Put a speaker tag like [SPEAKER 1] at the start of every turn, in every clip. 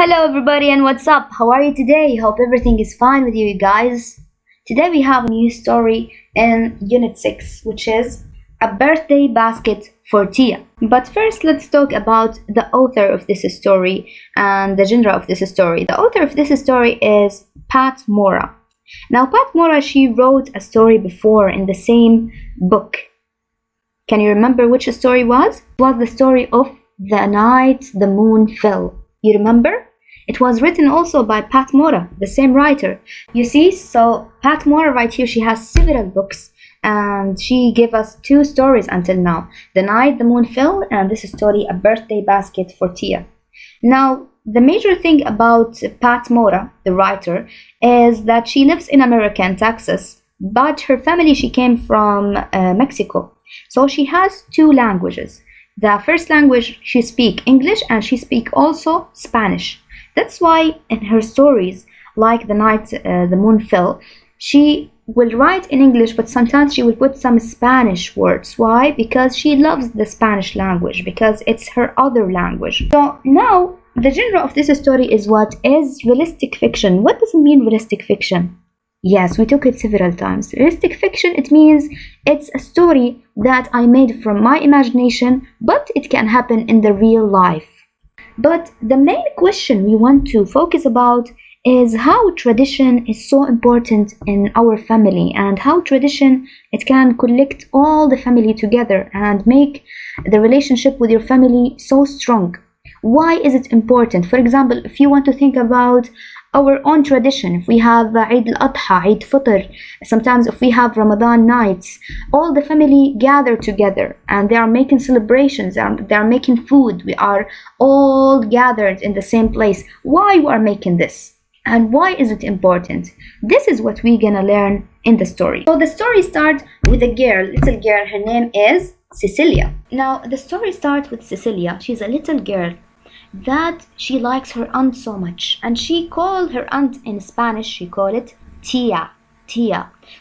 [SPEAKER 1] Hello, everybody, and what's up? How are you today? Hope everything is fine with you guys. Today, we have a new story in Unit 6, which is A Birthday Basket for Tia. But first, let's talk about the author of this story and the genre of this story. The author of this story is Pat Mora. Now, Pat Mora, she wrote a story before in the same book. Can you remember which story was? It was the story of The Night the Moon Fell. You remember? It was written also by Pat Mora, the same writer. You see, so Pat Mora right here, she has several books and she gave us two stories until now. The Night the Moon Fell and this story, A Birthday Basket for Tia. Now, the major thing about Pat Mora, the writer, is that she lives in America, in Texas, but her family, she came from Mexico. So she has two languages. The first language, she speaks English and she speaks also Spanish. That's why in her stories, like The Night the Moon Fell, she will write in English, but sometimes she will put some Spanish words. Why? Because she loves the Spanish language, because it's her other language. So now, the genre of this story is what is realistic fiction. What does it mean, realistic fiction? Yes, we took it several times. Realistic fiction, it means it's a story that I made from my imagination, but it can happen in the real life. But the main question we want to focus about is how tradition is so important in our family and how tradition it can collect all the family together and make the relationship with your family so strong. Why is it important? For example, if you want to think about our own tradition, if we have Eid al-Adha, Eid Fitr, sometimes if we have Ramadan nights, all the family gather together and they are making celebrations, they are making food, we are all gathered in the same place. Why we are making this? And why is it important? This is what we're gonna learn in the story. So the story starts with a girl, little girl, her name is Cicilia. Now the story starts with Cicilia. She's a little girl that she likes her aunt so much, and she called her aunt in Spanish, she called it tia.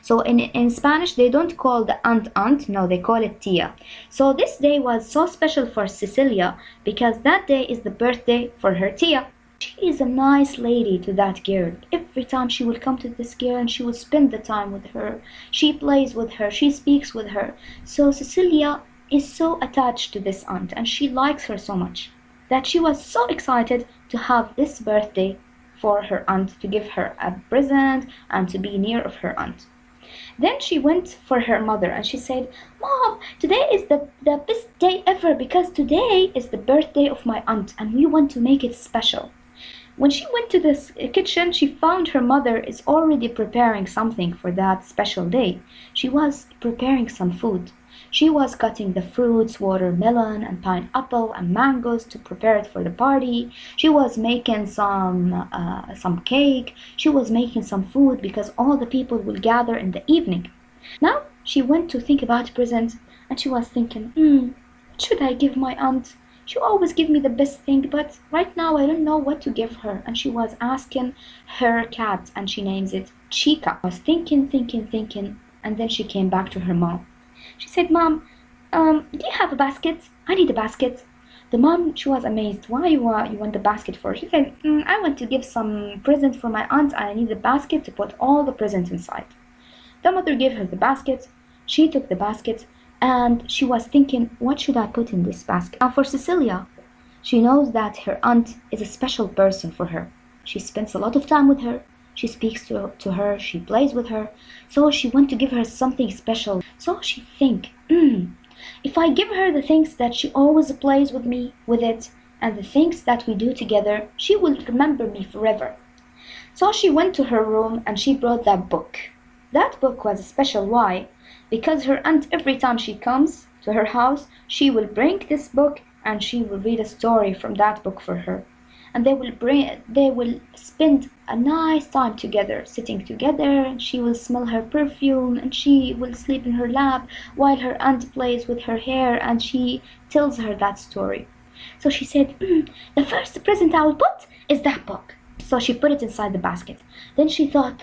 [SPEAKER 1] So in Spanish they don't call the aunt, no, they call it tia. So this day was so special for Cecilia because that day is the birthday for her tia. She is a nice lady to that girl. Every time she will come to this girl and she will spend the time with her, she plays with her, she speaks with her. So Cecilia is so attached to this aunt and she likes her so much that she was so excited to have this birthday for her aunt, to give her a present and to be near of her aunt. Then she went for her mother and she said, "Mom, today is the best day ever because today is the birthday of my aunt and we want to make it special." When she went to the kitchen, she found her mother is already preparing something for that special day. She was preparing some food. She was cutting the fruits, watermelon and pineapple and mangoes to prepare it for the party. She was making some cake. She was making some food because all the people will gather in the evening. Now she went to think about presents and she was thinking, what should I give my aunt? She always gives me the best thing, but right now I don't know what to give her. And she was asking her cat and she names it Chica. I was thinking, and then she came back to her mom. She said, "Mom, do you have a basket? I need a basket." The mom, she was amazed. "Why you want the basket for?" She said, "I want to give some present for my aunt. I need a basket to put all the presents inside." The mother gave her the basket. She took the basket and she was thinking, what should I put in this basket? Now for Cecilia, she knows that her aunt is a special person for her. She spends a lot of time with her. She speaks to her, she plays with her, so she wants to give her something special. So she think, if I give her the things that she always plays with me with it, and the things that we do together, she will remember me forever. So she went to her room and she brought that book. That book was special. Why? Because her aunt, every time she comes to her house, she will bring this book and she will read a story from that book for her. And they will spend a nice time together, sitting together, and she will smell her perfume and she will sleep in her lap while her aunt plays with her hair and she tells her that story. So she said, the first present I will put is that book. So she put it inside the basket. Then she thought,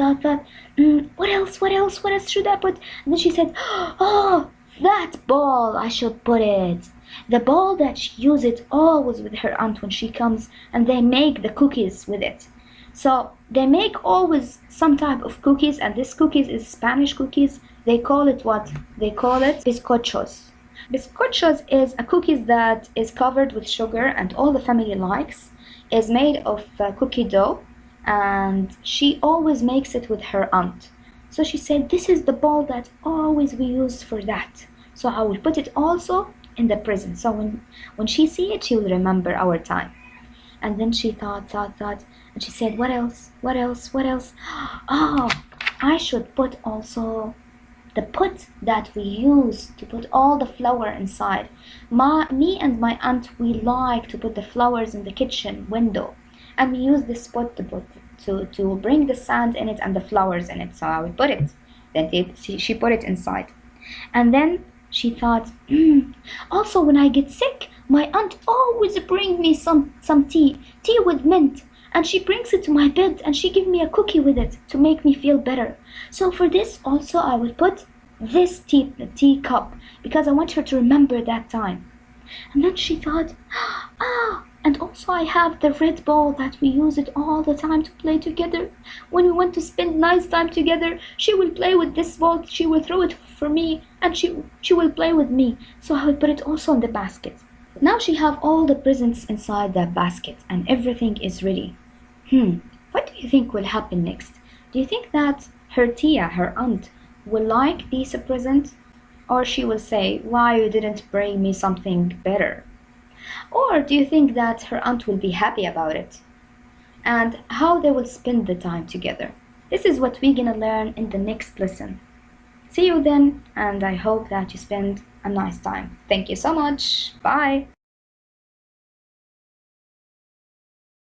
[SPEAKER 1] what else should I put? And then she said, oh, that ball, I should put it. The bowl that she uses always with her aunt when she comes, and they make the cookies with it. So they make always some type of cookies, and this cookies is Spanish cookies. They call it what? They call it bizcochos. Bizcochos is a cookies that is covered with sugar and all the family likes. Is made of cookie dough, and she always makes it with her aunt. So she said, this is the bowl that always we use for that. So I will put it also in the present. So when she see it, she will remember our time. And then she thought, and she said, what else? What else? What else? Oh, I should put also the pot that we use to put all the flour inside. Me and my aunt, we like to put the flowers in the kitchen window, and we use this pot to bring the sand in it and the flowers in it. So I will put it. Then she put it inside, and then she thought, also when I get sick, my aunt always bring me some tea with mint, and she brings it to my bed, and she give me a cookie with it to make me feel better. So for this also I will put this tea cup, because I want her to remember that time. And then she thought, and also I have the red ball that we use it all the time to play together. When we want to spend nice time together, she will play with this ball, she will throw it for me, and she will play with me. So I will put it also in the basket. Now she have all the presents inside that basket, and everything is ready. What do you think will happen next? Do you think that her tia, her aunt, will like these presents? Or she will say, why you didn't bring me something better? Or do you think that her aunt will be happy about it? And how they will spend the time together? This is what we're gonna learn in the next lesson. See you then, and I hope that you spend a nice time. Thank you so much. Bye.